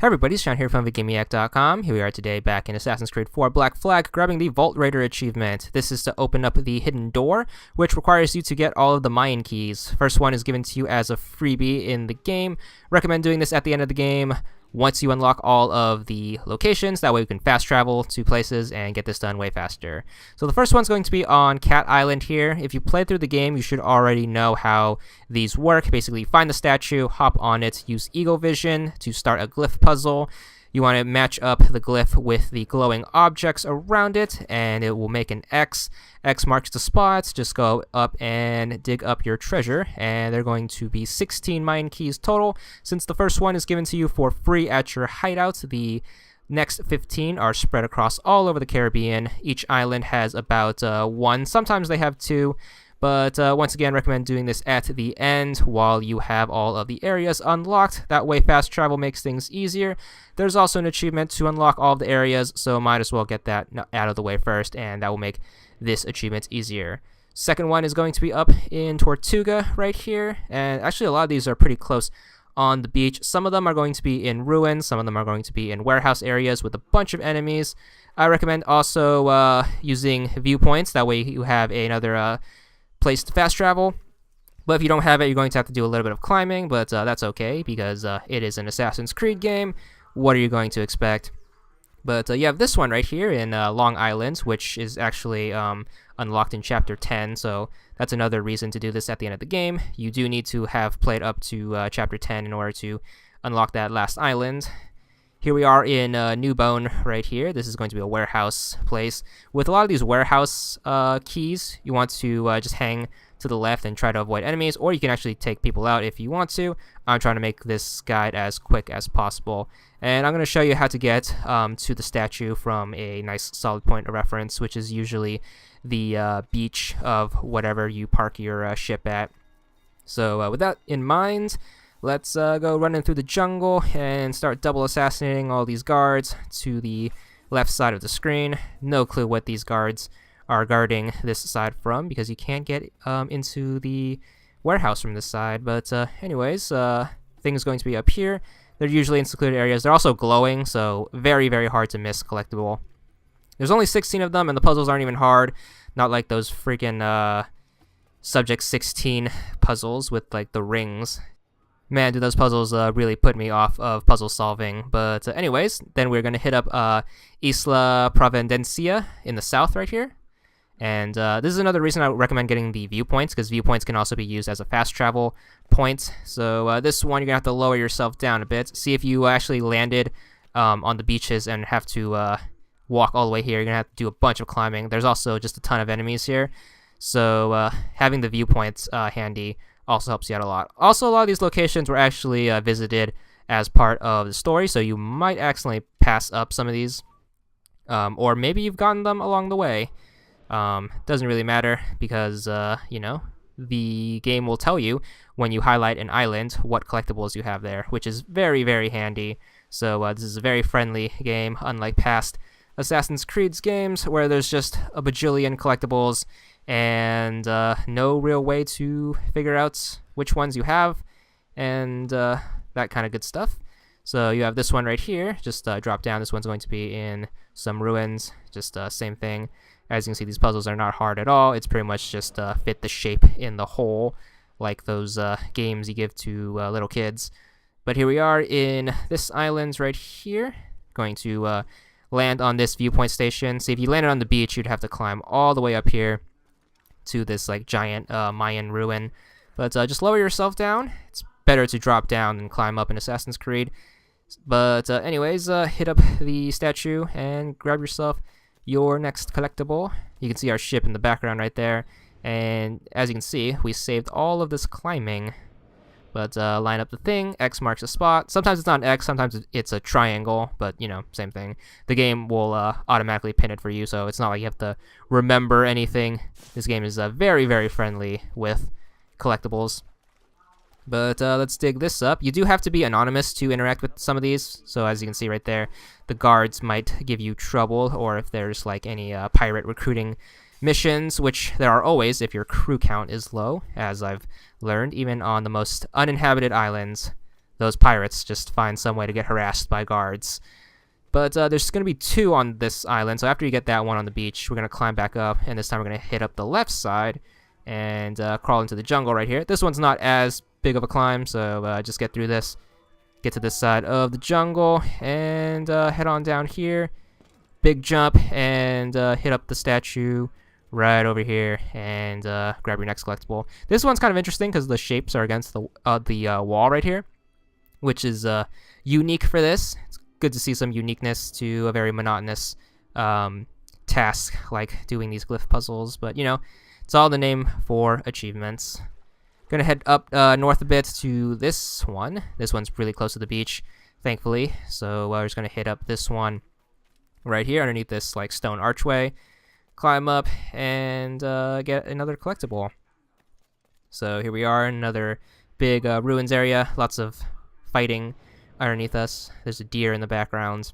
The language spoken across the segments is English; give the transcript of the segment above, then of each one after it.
Hey everybody, Sean here from VidGamiac.com. Here we are today back in Assassin's Creed 4 Black Flag, grabbing the Vault Raider achievement. This is to open up the hidden door, which requires you to get all of the Mayan keys. First one is given to you as a freebie in the game. Recommend doing this at the end of the game once you unlock all of the locations. That way you can fast travel to places and get this done way faster. So the first one's going to be on Cat Island here. If you played through the game, you should already know how these work. Basically, find the statue, hop on it, use Eagle Vision to start a glyph puzzle. You want to match up the glyph with the glowing objects around it, and it will make an X. X marks the spots. Just go up and dig up your treasure, and they're going to be 16 Mayan keys total. Since the first one is given to you for free at your hideout, the next 15 are spread across all over the Caribbean. Each island has about one. Sometimes they have two. But once again, recommend doing this at the end while you have all of the areas unlocked. That way fast travel makes things easier. There's also an achievement to unlock all of the areas, so might as well get that out of the way first, and that will make this achievement easier. Second one is going to be up in Tortuga right here, and actually a lot of these are pretty close on the beach. Some of them are going to be in ruins, some of them are going to be in warehouse areas with a bunch of enemies. I recommend also using viewpoints. That way you have another place to fast travel. But if you don't have it, you're going to have to do a little bit of climbing, but that's okay because it is an Assassin's Creed game. What are you going to expect? But you have this one right here in Long Island, which is actually unlocked in Chapter 10, so that's another reason to do this at the end of the game. You do need to have played up to Chapter 10 in order to unlock that last island. Here we are in New Bone right here. This is going to be a warehouse place. With a lot of these warehouse keys, you want to just hang to the left and try to avoid enemies, or you can actually take people out if you want to. I'm trying to make this guide as quick as possible. And I'm going to show you how to get to the statue from a nice solid point of reference, which is usually the beach of whatever you park your ship at. So with that in mind, let's go running through the jungle and start double assassinating all these guards to the left side of the screen. No clue what these guards are guarding this side from because you can't get into the warehouse from this side. But anyways, things going to be up here. They're usually in secluded areas. They're also glowing, so very, very hard to miss collectible. There's only 16 of them, and the puzzles aren't even hard. Not like those freaking Subject 16 puzzles with like the rings. Man, do those puzzles really put me off of puzzle solving. But anyways, then we're going to hit up Isla Providencia in the south right here. And this is another reason I would recommend getting the viewpoints, because viewpoints can also be used as a fast travel point. So this one, you're going to have to lower yourself down a bit. See if you actually landed on the beaches and have to walk all the way here. You're going to have to do a bunch of climbing. There's also just a ton of enemies here. So having the viewpoints handy also helps you out a lot. Also, a lot of these locations were actually visited as part of the story, so you might accidentally pass up some of these. Or maybe you've gotten them along the way. Doesn't really matter because, you know, the game will tell you when you highlight an island what collectibles you have there, which is very, very handy. So this is a very friendly game, unlike past Assassin's Creed games where there's just a bajillion collectibles and no real way to figure out which ones you have and that kind of good stuff. So you have this one right here. Just drop down. This one's going to be in some ruins. Just same thing. As you can see, these puzzles are not hard at all. It's pretty much just fit the shape in the hole, like those games you give to little kids. But here we are in this island right here. Going to land on this viewpoint station. See, if you landed on the beach, you'd have to climb all the way up here to this like giant Mayan ruin. But just lower yourself down. It's better to drop down than climb up in Assassin's Creed. But anyways, hit up the statue and grab yourself your next collectible. You can see our ship in the background right there. And as you can see, we saved all of this climbing. But line up the thing. X marks a spot. Sometimes it's not an X, sometimes it's a triangle, but you know, same thing. The game will automatically pin it for you, so it's not like you have to remember anything. This game is very, very friendly with collectibles. But let's dig this up. You do have to be anonymous to interact with some of these. So as you can see right there, the guards might give you trouble, or if there's like any pirate recruiting missions, which there are always if your crew count is low, as I've learned, even on the most uninhabited islands. those pirates just find some way to get harassed by guards. But there's going to be 2 on this island, so after you get that one on the beach, we're going to climb back up, and this time we're going to hit up the left side and crawl into the jungle right here. This one's not as big of a climb, so just get through this, get to this side of the jungle, and head on down here. Big jump, and hit up the statue right over here, and grab your next collectible. This one's kind of interesting because the shapes are against the wall right here, which is unique for this. It's good to see some uniqueness to a very monotonous task like doing these glyph puzzles, but you know, it's all the name for achievements. Gonna head up north a bit to this one. This one's really close to the beach, thankfully, so we're just gonna hit up this one right here underneath this like stone archway, climb up, and get another collectible. So here we are, another big ruins area, lots of fighting underneath us. There's a deer in the background.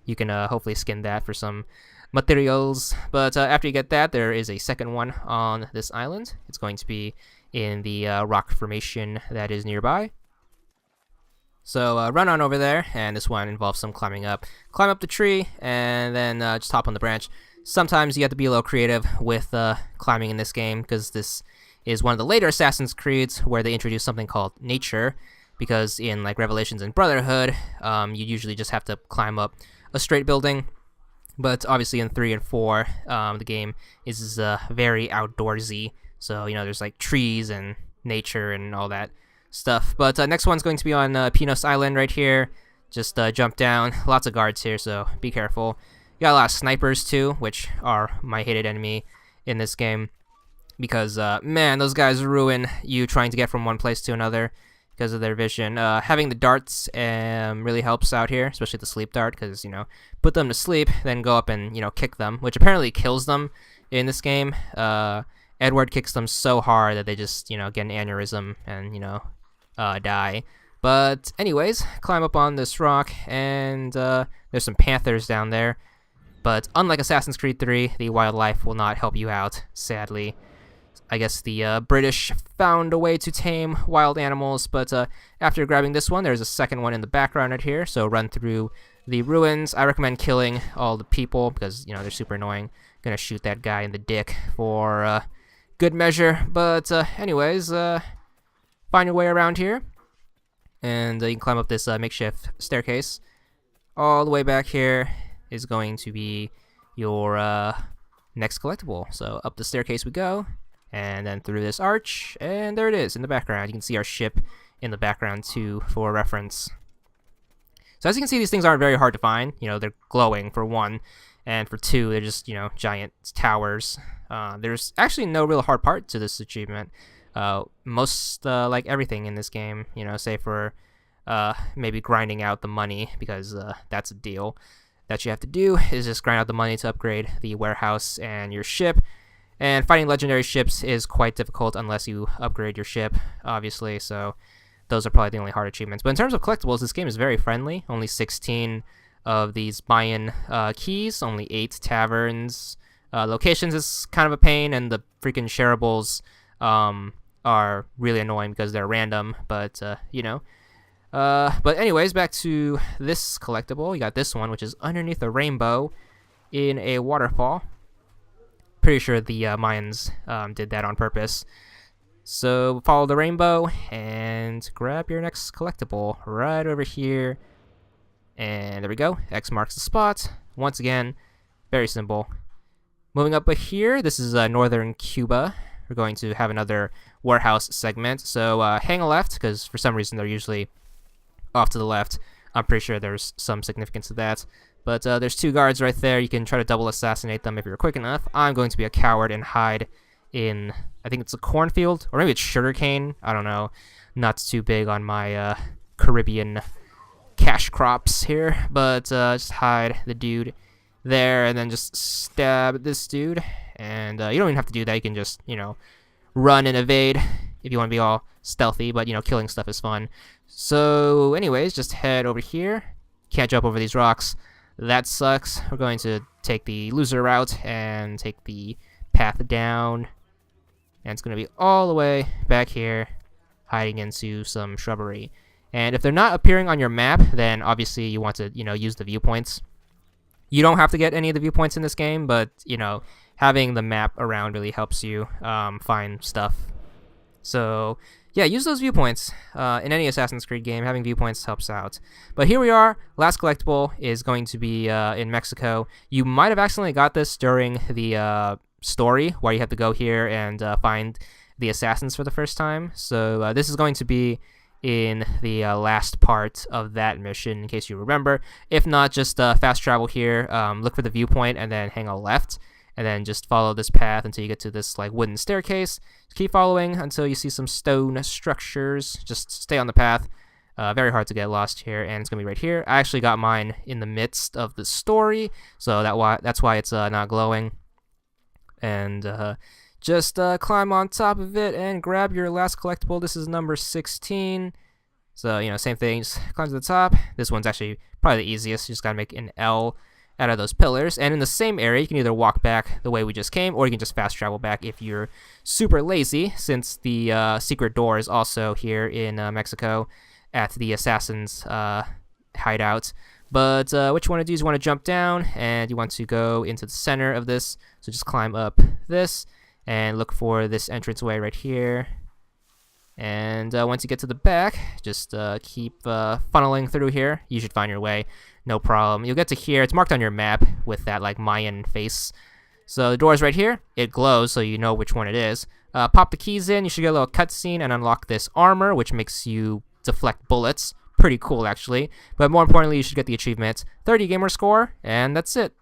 You can hopefully skin that for some materials, but after you get that, there is a second one on this island. It's going to be in the rock formation that is nearby. So run on over there, and this one involves some climbing up. Climb up the tree, and then just hop on the branch. Sometimes you have to be a little creative with climbing in this game, because this is one of the later Assassin's Creeds where they introduce something called nature, because in like Revelations and Brotherhood, you usually just have to climb up a straight building. But obviously in 3 and 4, the game is very outdoorsy. So, you know, there's like trees and nature and all that stuff. But next one's going to be on Pinos Island right here. Just jump down. Lots of guards here, so be careful. You got a lot of snipers too, which are my hated enemy in this game. Because, man, those guys ruin you trying to get from one place to another because of their vision. Having the darts really helps out here, especially the sleep dart, because, you know, put them to sleep, then go up and, you know, kick them, which apparently kills them in this game. Edward kicks them so hard that they just, you know, get an aneurysm and, you know, die. But anyways, climb up on this rock, and there's some panthers down there. But unlike Assassin's Creed 3, the wildlife will not help you out, sadly. I guess the British found a way to tame wild animals, but after grabbing this one, there's a second one in the background right here, so run through the ruins. I recommend killing all the people, because, you know, they're super annoying. Gonna shoot that guy in the dick for good measure, but anyways, find your way around here, and you can climb up this makeshift staircase. All the way back here is going to be your next collectible. So up the staircase we go, and then through this arch, and there it is in the background. You can see our ship in the background too, for reference. So as you can see, these things aren't very hard to find. You know, they're glowing for one, and for two, they're just, you know, giant towers. There's actually no real hard part to this achievement. Most like everything in this game, you know, save for maybe grinding out the money, because that's a deal that you have to do, is just grind out the money to upgrade the warehouse and your ship. And fighting legendary ships is quite difficult unless you upgrade your ship, obviously, so those are probably the only hard achievements. But in terms of collectibles, this game is very friendly. Only 16 of these Mayan keys, only 8 taverns. Locations is kind of a pain, and the freaking shareables are really annoying because they're random, but, you know. But anyways, back to this collectible. You got this one, which is underneath a rainbow in a waterfall. Pretty sure the Mayans did that on purpose. So follow the rainbow and grab your next collectible right over here. And there we go. X marks the spot. Once again, very simple. Moving up here, this is northern Cuba. We're going to have another warehouse segment. So hang a left, because for some reason they're usually off to the left. I'm pretty sure there's some significance to that. But there's 2 guards right there. You can try to double assassinate them if you're quick enough. I'm going to be a coward and hide in, I think it's a cornfield, or maybe it's sugarcane. I don't know. Not too big on my Caribbean cash crops here. But just hide the dude there, and then just stab this dude. And you don't even have to do that. You can just, you know, run and evade if you want to be all stealthy. But, you know, killing stuff is fun. So anyways, just head over here. Can't jump over these rocks. That sucks. We're going to take the loser route and take the path down. And it's going to be all the way back here, hiding into some shrubbery. And if they're not appearing on your map, then obviously you want to, use the viewpoints. You don't have to get any of the viewpoints in this game, but, having the map around really helps you find stuff. So, yeah, use those viewpoints. In any Assassin's Creed game, having viewpoints helps out. But here we are. Last collectible is going to be in Mexico. You might have accidentally got this during the story, where you have to go here and find the assassins for the first time. So this is going to be in the last part of that mission, in case you remember. If not, just fast travel here, look for the viewpoint, and then hang a left, and then just follow this path until you get to this like wooden staircase. Just keep following until you see some stone structures. Just stay on the path. Very hard to get lost here, and it's gonna be right here. I actually got mine in the midst of the story, so that's why it's not glowing. And just climb on top of it and grab your last collectible. This is number 16. So, same thing, just climb to the top. This one's actually probably the easiest. You just gotta make an L out of those pillars. And in the same area, you can either walk back the way we just came, or you can just fast travel back if you're super lazy, since the secret door is also here in Mexico at the Assassin's hideout. But what you want to do is you want to jump down, and you want to go into the center of this. So just climb up this, and look for this entranceway right here. And once you get to the back, just keep funneling through here. You should find your way, no problem. You'll get to here. It's marked on your map with that like Mayan face. So the door's right here. It glows, so you know which one it is. Pop the keys in. You should get a little cutscene and unlock this armor, which makes you deflect bullets. Pretty cool, actually. But more importantly, you should get the achievement 30 gamer score, and that's it.